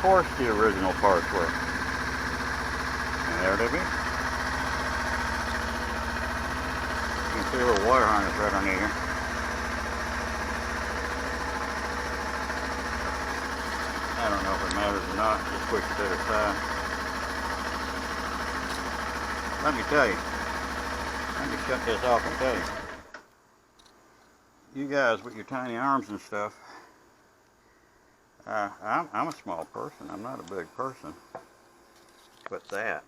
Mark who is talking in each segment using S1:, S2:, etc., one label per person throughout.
S1: course the original parts were. And there they be. You can see a little wire harness right underneath here. I don't know if it matters or not, just push it to the side. Let me tell you, let me shut this off and tell you. You guys with your tiny arms and stuff, I'm a small person, I'm not a big person, but that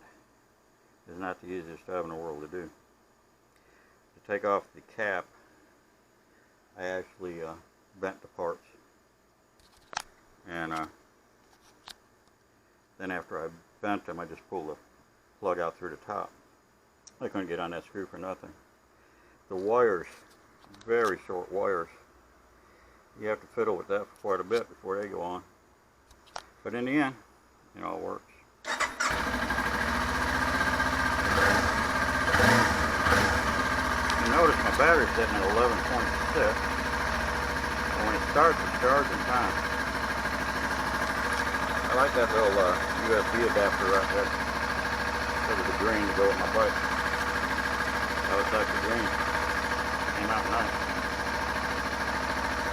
S1: is not the easiest job in the world to do. To take off the cap, I actually bent the parts, and then after I bent them, I just pulled the plug out through the top. I couldn't get on that screw for nothing. The wires, very short wires, you have to fiddle with that for quite a bit before they go on. But in the end, it all works. You notice my battery's sitting at 11.6. And when it starts, it's charging time. I like that little USB adapter right there. Because of the green to go with my bike. That was actually green. Came out nice.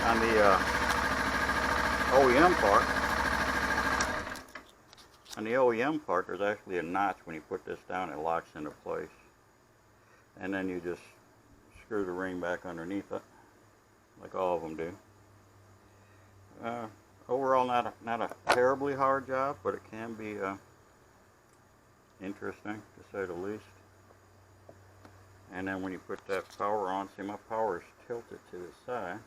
S1: On the OEM part, there's actually a notch. When you put this down, it locks into place. And then you just screw the ring back underneath it, like all of them do. Overall, not a terribly hard job, but it can be interesting, to say the least. And then when you put that power on, see, my power is tilted to the side.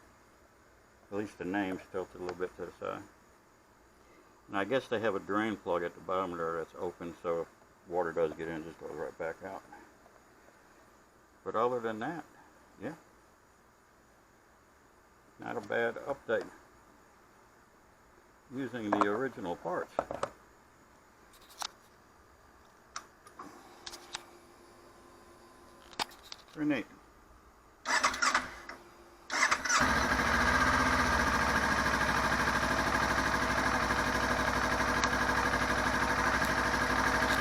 S1: At least the name's tilted a little bit to the side. And I guess they have a drain plug at the bottom there that's open, so if water does get in, it just goes right back out. But other than that, yeah, not a bad update using the original parts. Pretty neat.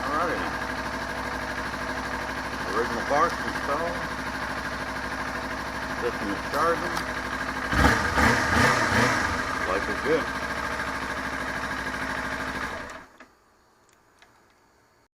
S1: Alrighty then. Original parts installed. System is charging. Life is good.